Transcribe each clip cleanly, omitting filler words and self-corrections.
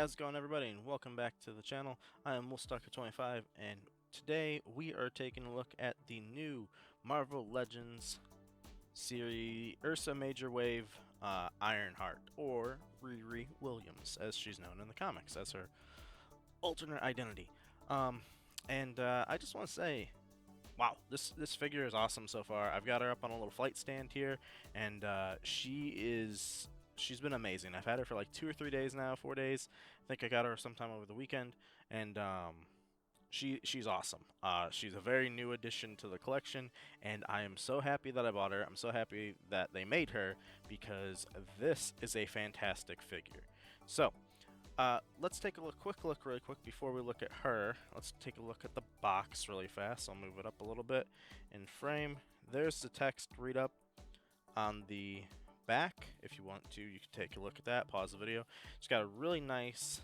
How's it going, everybody, and welcome back to the channel. I am Wolfstalker25, and today we are taking a look at the new Marvel Legends series Ursa Major Wave Ironheart, or Riri Williams, as she's known in the comics, as her alternate identity. I just want to say, wow, this figure is awesome so far. I've got her up on a little flight stand here, and she's been amazing. I've had her for like 2 or 3 days now, 4 days. I think I got her sometime over the weekend, and she's awesome. She's a very new addition to the collection, and I am so happy that I bought her. I'm so happy that they made her, because this is a fantastic figure. So, let's take a quick look really quick before we look at her. Let's take a look at the box really fast. I'll move it up a little bit in frame. There's the text read up on the back. If you want to, you can take a look at that, pause the video. It's got a really nice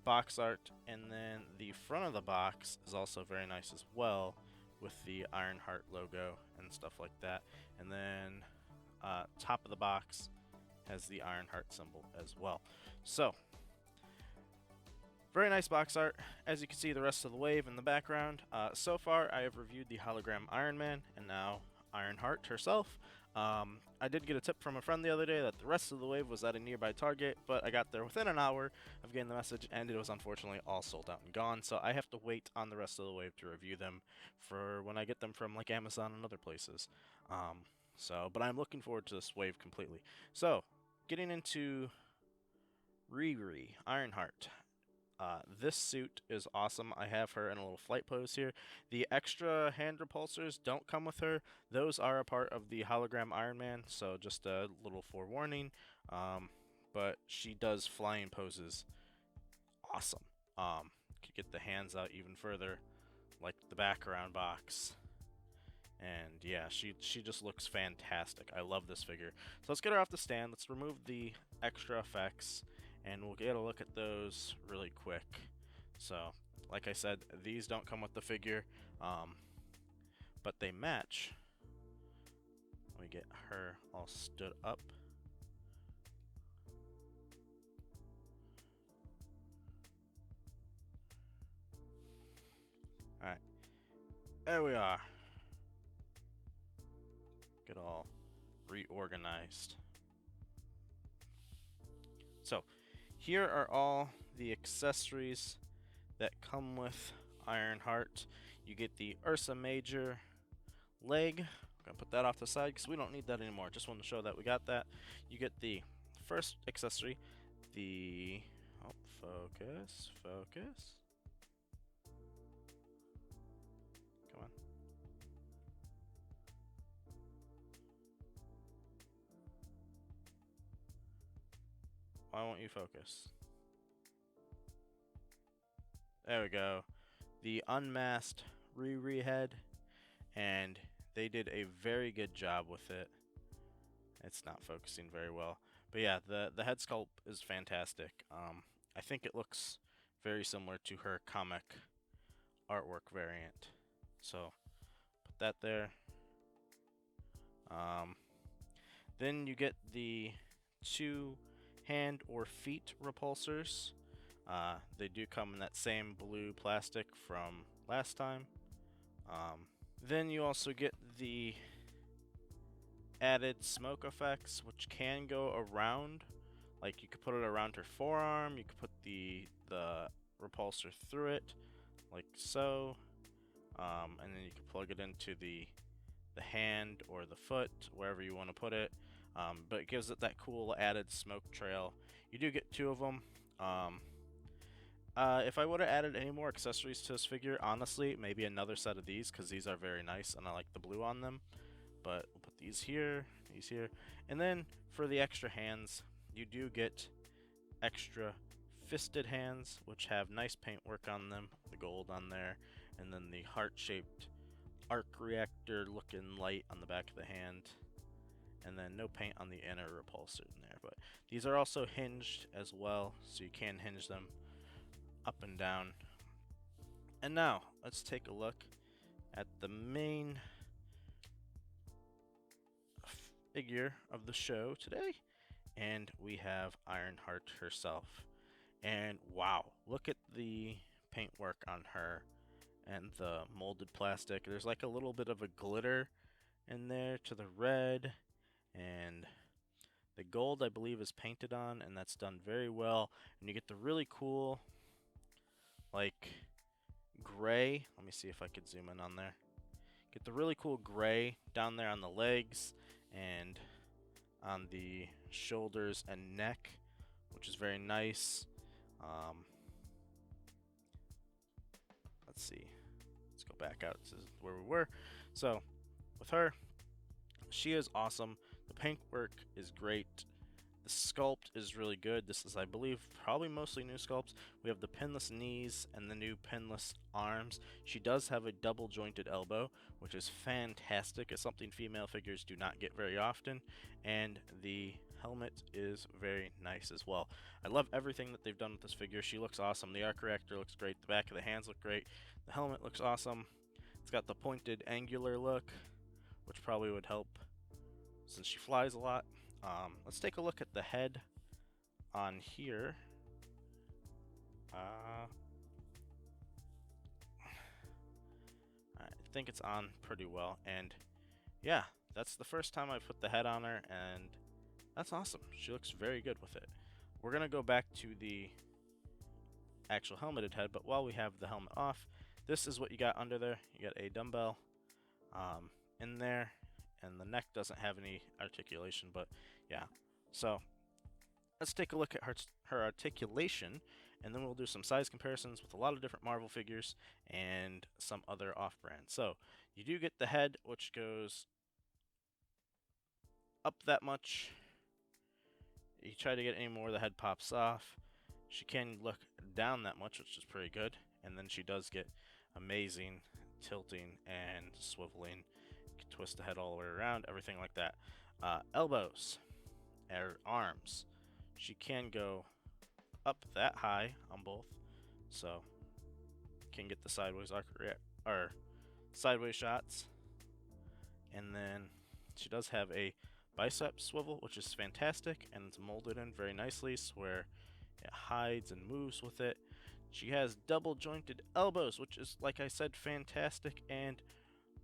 box art, and then the front of the box is also very nice as well, with the Ironheart logo and stuff like that. And then top of the box has the Ironheart symbol as well. So, very nice box art. As you can see, the rest of the wave in the background. So far, I have reviewed the hologram Iron Man, and now Ironheart herself. I did get a tip from a friend the other day that the rest of the wave was at a nearby Target, but I got there within an hour of getting the message, and it was unfortunately all sold out and gone. So I have to wait on the rest of the wave to review them for when I get them from like Amazon and other places. But I'm looking forward to this wave completely. So, getting into Riri Ironheart. This suit is awesome. I have her in a little flight pose here. The extra hand repulsors don't come with her. Those are a part of the hologram Iron Man, so just a little forewarning. But she does flying poses awesome. Could get the hands out even further, like the background box. And yeah, she just looks fantastic. I love this figure. So let's get her off the stand. Let's remove the extra effects, and we'll get a look at those really quick. So, like I said, these don't come with the figure, but they match. We get her all stood up. Alright, there we are. Get all reorganized. So, here are all the accessories that come with Ironheart. You get the Ursa Major leg. I'm gonna put that off to the side because we don't need that anymore. Just want to show that we got that. You get the first accessory, the focus. Come on. Why won't you focus? There we go. The unmasked Riri head, and they did a very good job with it. It's not focusing very well, but yeah, the head sculpt is fantastic. I think it looks very similar to her comic artwork variant. So put that there. Then you get the 2 hand or feet repulsors. They do come in that same blue plastic from last time. Then you also get the added smoke effects, which can go around. Like, you could put it around her forearm, you could put the repulsor through it, like so, and then you can plug it into the hand or the foot, wherever you want to put it. But it gives it that cool added smoke trail. You do get 2 of them. If I would have added any more accessories to this figure, honestly, maybe another set of these, because these are very nice and I like the blue on them. But we'll put these here, and then for the extra hands, you do get extra fisted hands, which have nice paintwork on them, the gold on there, and then the heart-shaped arc reactor looking light on the back of the hand, and then no paint on the inner repulsor in there. But these are also hinged as well, so you can hinge them up and down. And now let's take a look at the main figure of the show today, And we have Ironheart herself. And wow, look at the paintwork on her and the molded plastic. There's like a little bit of a glitter in there to the red, and the gold I believe is painted on, and that's done very well. And you get the really cool like gray. Let me see if I could zoom in on there. Get the really cool gray down there on the legs and on the shoulders and neck, which is very nice. Let's see. Let's go back out to where we were. So, with her, she is awesome. The paintwork is great. The sculpt is really good. This is, I believe, probably mostly new sculpts. We have the pinless knees and the new pinless arms. She does have a double jointed elbow, which is fantastic. It's something female figures do not get very often. And the helmet is very nice as well. I love everything that they've done with this figure. She looks awesome. The arc reactor looks great. The back of the hands look great. The helmet looks awesome. It's got the pointed angular look, which probably would help since she flies a lot. Let's take a look at the head on here. I think it's on pretty well, and yeah, that's the first time I've put the head on her, and that's awesome. She looks very good with it. We're gonna go back to the actual helmeted head, but while we have the helmet off, this is what you got under there. You got a dumbbell in there, and the neck doesn't have any articulation, but yeah. So let's take a look at her articulation, and then we'll do some size comparisons with a lot of different Marvel figures and some other off-brand. So you do get the head, which goes up that much. You try to get any more, the head pops off. She can look down that much, which is pretty good, and then she does get amazing tilting and swiveling. You can twist the head all the way around, everything like that. Elbows or arms, she can go up that high on both, so can get the sideways or sideways shots. And then she does have a bicep swivel, which is fantastic, and it's molded in very nicely, so where it hides and moves with it. She has double jointed elbows, which is, like I said, fantastic. And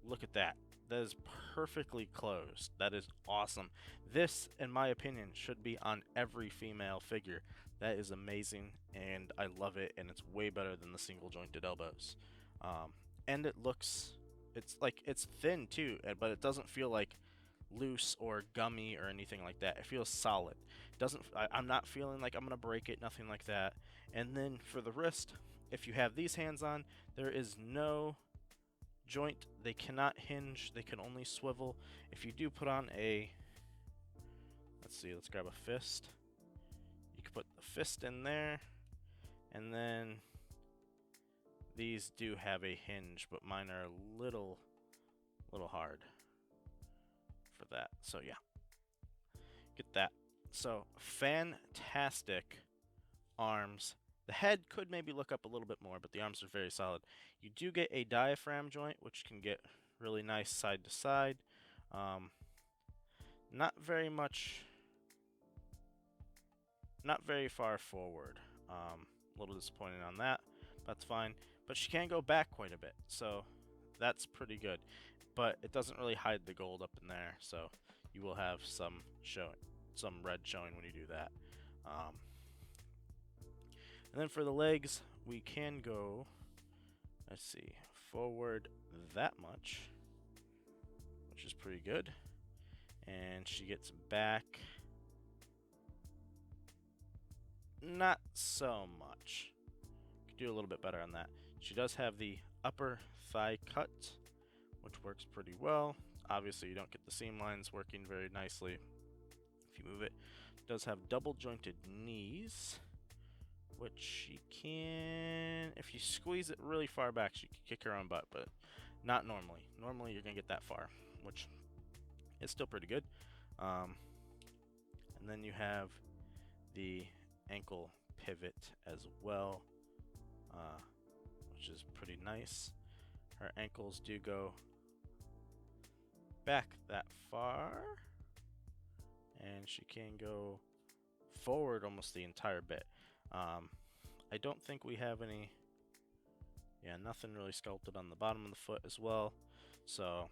look at that. That is perfectly closed. That is awesome. This, in my opinion, should be on every female figure. That is amazing, and I love it, and it's way better than the single jointed elbows. And it looks, it's thin too, but it doesn't feel like loose or gummy or anything like that. It feels solid. I'm not feeling like I'm gonna break it, nothing like that. And then for the wrist, if you have these hands on, there is no joint. They cannot hinge, they can only swivel. If you do put on let's grab a fist. You can put the fist in there, and then these do have a hinge, but mine are a little hard for that. So yeah, get that. So fantastic arms. The head could maybe look up a little bit more, but the arms are very solid. You do get a diaphragm joint, which can get really nice side to side. Not very far forward. A little disappointed on that. That's fine. But she can go back quite a bit, so that's pretty good. But it doesn't really hide the gold up in there, so you will have some red showing when you do that. And then for the legs, we can go, let's see, forward that much, which is pretty good. And she gets back not so much. Could do a little bit better on that. She does have the upper thigh cut, which works pretty well. Obviously, you don't get the seam lines working very nicely if you move it. It does have double jointed knees, which she can, if you squeeze it really far back, she can kick her own butt, but not normally. Normally, you're going to get that far, which is still pretty good. And then you have the ankle pivot as well, which is pretty nice. Her ankles do go back that far, and she can go forward almost the entire bit. I don't think we have any. Yeah, nothing really sculpted on the bottom of the foot as well. So,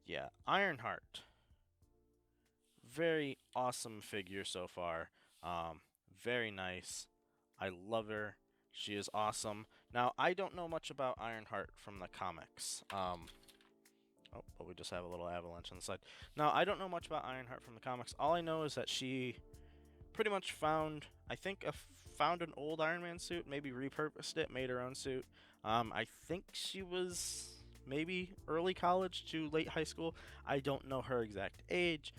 yeah, Ironheart. Very awesome figure so far. Very nice. I love her. She is awesome. Now, I don't know much about Ironheart from the comics. Oh, but we just have a little avalanche on the side. Now, I don't know much about Ironheart from the comics. All I know is that she pretty much found, I think, found an old Iron Man suit, maybe repurposed it, made her own suit. I think she was maybe early college to late high school. I don't know her exact age.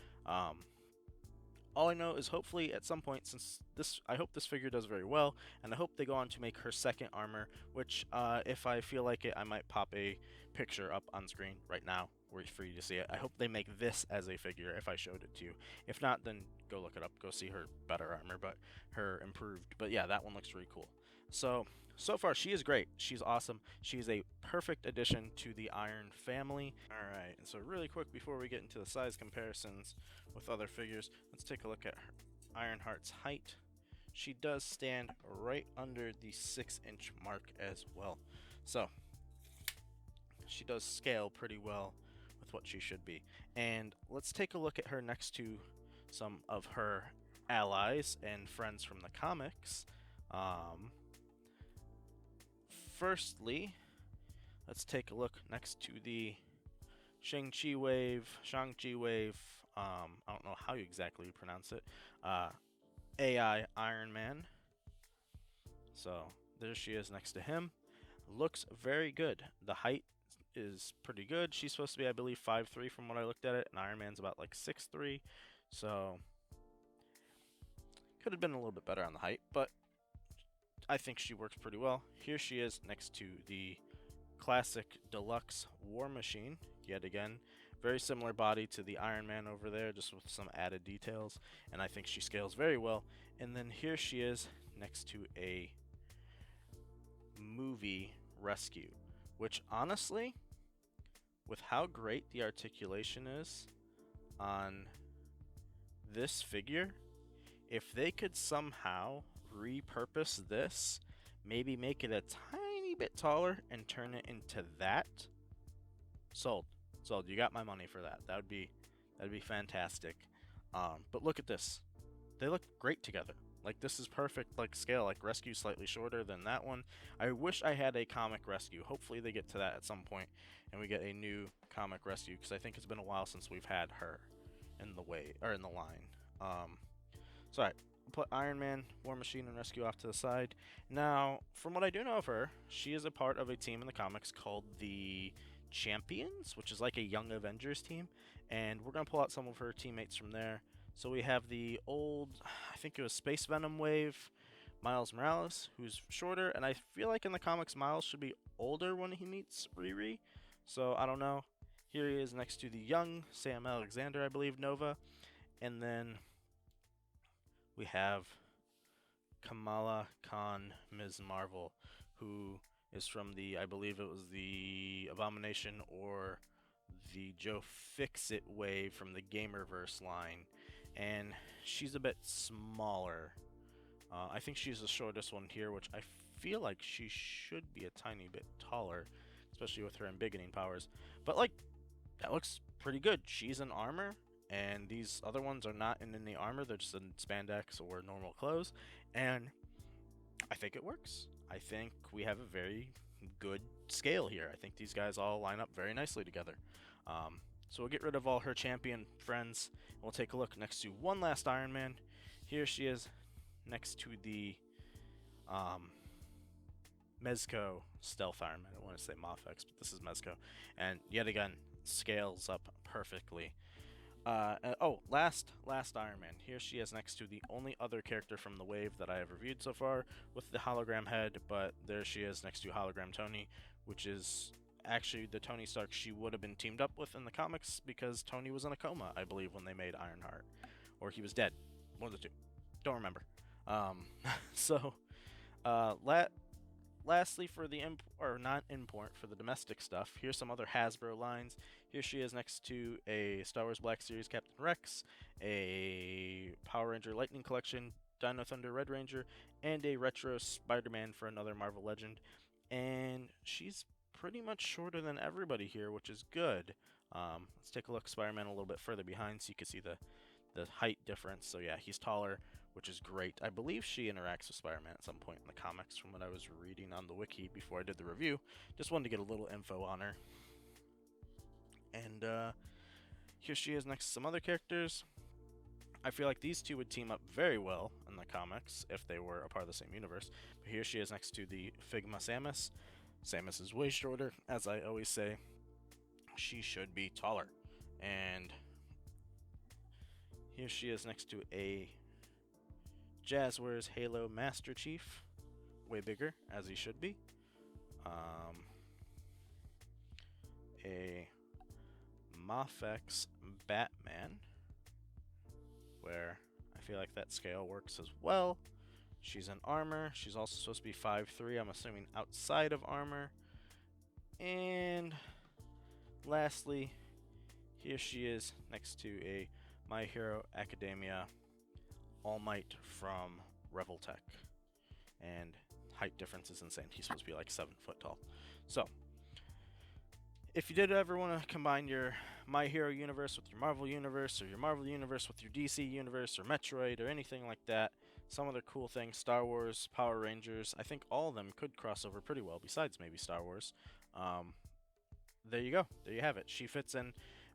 All I know is hopefully at some point, since this, I hope this figure does very well, and I hope they go on to make her second armor, which if I feel like it, I might pop a picture up on screen right now for you to see it. I hope they make this as a figure if I showed it to you. If not, then go look it up, go see her better armor, but her improved. But yeah, that one looks really cool. So far, she is great. She's awesome. She's a perfect addition to the Iron family. All right, and so really quick before we get into the size comparisons with other figures, let's take a look at Ironheart's height. She does stand right under the 6-inch mark as well. So she does scale pretty well with what she should be. And let's take a look at her next to some of her allies and friends from the comics. Firstly, let's take a look next to the Shang-Chi wave. I don't know how you exactly pronounce it. AI Iron Man. So there she is next to him. Looks very good. The height is pretty good. She's supposed to be, I believe, 5'3" from what I looked at it, and Iron Man's about like 6'3". So could have been a little bit better on the height, but I think she works pretty well. Here she is next to the classic deluxe War Machine. Yet again, very similar body to the Iron Man over there, just with some added details, and I think she scales very well. And then here she is next to a movie rescue, which honestly, with how great the articulation is on this figure, if they could somehow repurpose this, maybe make it a tiny bit taller and turn it into that, sold. You got my money for that. That'd be fantastic. But look at this. They look great together. Like, this is perfect, like, scale. Like, Rescue's slightly shorter than that one. I wish I had a comic Rescue. Hopefully they get to that at some point and we get a new comic Rescue, because I think it's been a while since we've had her in the line. So alright, put Iron Man, War Machine, and Rescue off to the side. Now, from what I do know of her, she is a part of a team in the comics called the Champions, which is like a Young Avengers team, and we're going to pull out some of her teammates from there. So we have the old, I think it was Space Venom wave, Miles Morales, who's shorter, and I feel like in the comics Miles should be older when he meets Riri, so I don't know. Here he is next to the young Sam Alexander, I believe, Nova, and then we have Kamala Khan, Ms. Marvel, who is from the, I believe it was the Abomination or the Joe Fixit wave from the Gamerverse line, and she's a bit smaller. I think she's the shortest one here, which I feel like she should be a tiny bit taller, especially with her embiggening powers. But like, that looks pretty good. She's in armor, and these other ones are not in any armor. They're just in spandex or normal clothes, and I think it works. I think we have a very good scale here. I think these guys all line up very nicely together. So we'll get rid of all her champion friends, and we'll take a look next to one last Iron Man. Here she is next to the Mezco Stealth Iron Man. I want to say Mafex, but this is Mezco. And yet again, scales up perfectly. Last Iron Man. Here she is next to the only other character from the wave that I have reviewed so far with the hologram head, but there she is next to hologram Tony, which is actually the Tony Stark she would have been teamed up with in the comics, because Tony was in a coma, I believe, when they made Ironheart. Or he was dead. One of the two. Don't remember. lastly, for the not import, for the domestic stuff, here's some other Hasbro lines. Here she is next to a Star Wars Black Series Captain Rex, a Power Ranger Lightning Collection Dino Thunder Red Ranger, and a retro Spider-Man for another Marvel Legend. And she's pretty much shorter than everybody here, which is good. Let's take a look Spider-Man a little bit further behind so you can see the height difference. So yeah, he's taller, which is great. I believe she interacts with Spider-Man at some point in the comics from what I was reading on the wiki before I did the review. Just wanted to get a little info on her. And here she is next to some other characters. I feel like these two would team up very well in the comics if they were a part of the same universe. But here she is next to the Figma Samus. Samus is way shorter. As I always say, she should be taller. And here she is next to a Jazzwares Halo Master Chief. Way bigger, as he should be. A Mafex Batman, where I feel like that scale works as well. She's in armor. She's also supposed to be 5'3", I'm assuming outside of armor. And lastly, here she is next to a My Hero Academia All Might from Rebel Tech. And height difference is insane. He's supposed to be like 7 foot tall. So, if you did ever want to combine your My Hero universe with your Marvel universe, or your Marvel universe with your DC universe, or Metroid, or anything like that, some other cool things, Star Wars, Power Rangers, I think all of them could cross over pretty well, besides maybe Star Wars. There you go. There you have it. She fits in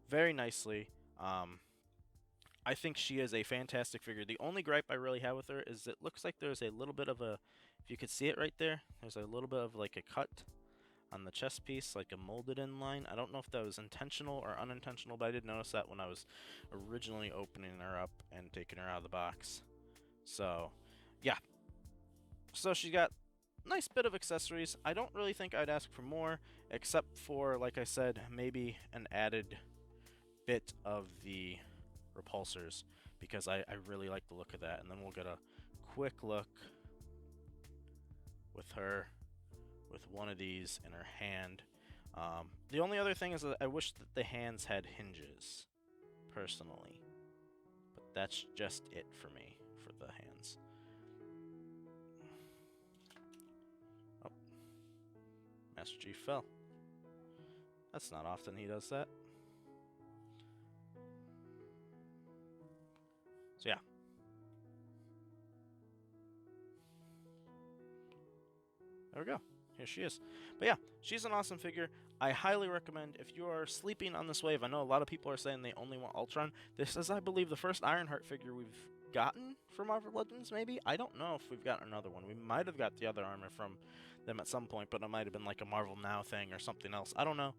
very nicely. I think she is a fantastic figure. The only gripe I really have with her is it looks like there's a little bit of a, if you could see it right there, there's a little bit of like a cut on the chest piece, like a molded in line. I don't know if that was intentional or unintentional, but I did notice that when I was originally opening her up and taking her out of the box. So, yeah. So she got a nice bit of accessories. I don't really think I'd ask for more, except for, like I said, maybe an added bit of the repulsors, because I really like the look of that. And then we'll get a quick look with her with one of these in her hand. The only other thing is that I wish that the hands had hinges, personally. But that's just it for me, for the hands. Oh. Master Chief fell. That's not often he does that. So yeah. There we go. Here she is. But yeah, she's an awesome figure. I highly recommend, if you are sleeping on this wave, I know a lot of people are saying they only want Ultron. This is, I believe, the first Ironheart figure we've gotten from Marvel Legends, maybe? I don't know if we've gotten another one. We might have got the other armor from them at some point, but it might have been like a Marvel Now thing or something else. I don't know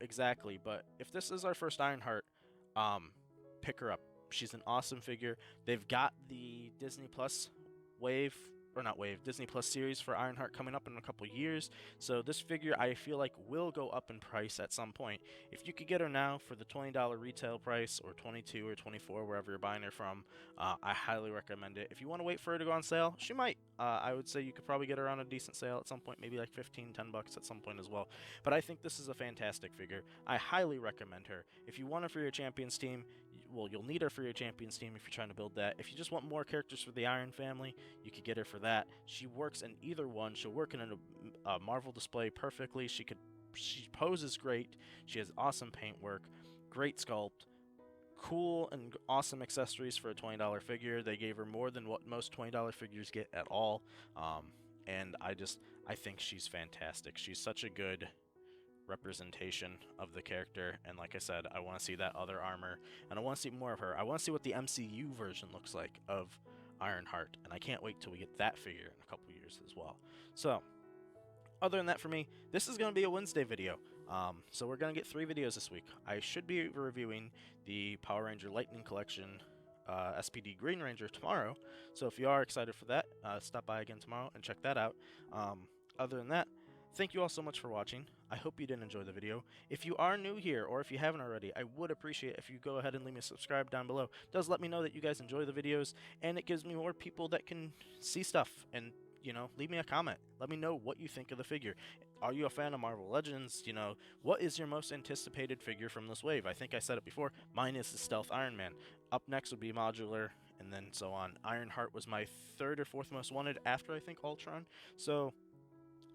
exactly, but if this is our first Ironheart, pick her up. She's an awesome figure. They've got the Disney Plus wave, or not wave, Disney Plus series for Ironheart coming up in a couple years. So this figure, I feel like, will go up in price at some point. If you could get her now for the $20 retail price, or $22 or $24, wherever you're buying her from, I highly recommend it. If you want to wait for her to go on sale, she might. I would say you could probably get her on a decent sale at some point, maybe like $15, $10 at some point as well. But I think this is a fantastic figure. I highly recommend her. If you want her for your Champions team, well, you'll need her for your Champions team if you're trying to build that. If you just want more characters for the Iron family, you could get her for that. She works in either one. She'll work in a Marvel display perfectly. She poses great. She has awesome paint work, great sculpt, cool and awesome accessories for a $20 figure. They gave her more than what most $20 figures get at all. And I think she's fantastic. She's such a good representation of the character, and like I said, I want to see that other armor, and I want to see more of her. I want to see what the MCU version looks like of Ironheart, and I can't wait till we get that figure in a couple years as well. So, other than that, for me, this is going to be a Wednesday video. So we're going to get 3 videos this week. I should be reviewing the Power Ranger Lightning Collection SPD Green Ranger tomorrow, so if you are excited for that, stop by again tomorrow and check that out. Other than that, thank you all so much for watching. I hope you did enjoy the video. If you are new here, or if you haven't already, I would appreciate if you go ahead and leave me a subscribe down below. It does let me know that you guys enjoy the videos, and it gives me more people that can see stuff and, leave me a comment. Let me know what you think of the figure. Are you a fan of Marvel Legends? What is your most anticipated figure from this wave? I think I said it before. Mine is the Stealth Iron Man. Up next would be Modular, and then so on. Ironheart was my third or fourth most wanted after, I think, Ultron. So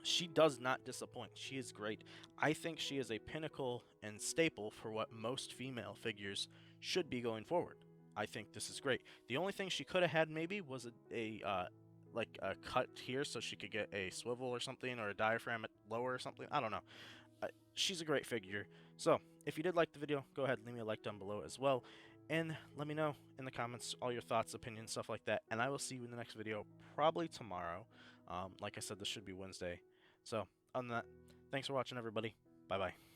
she does not disappoint. She is great. I think she is a pinnacle and staple for what most female figures should be going forward. I think this is great. The only thing she could have had maybe was like a cut here so she could get a swivel or something, or a diaphragm lower or something. I don't know. She's a great figure. So if you did like the video, go ahead and leave me a like down below as well, and let me know in the comments all your thoughts, opinions, stuff like that, and I will see you in the next video, probably tomorrow. Like I said, this should be Wednesday. So other than that, thanks for watching, everybody. Bye bye.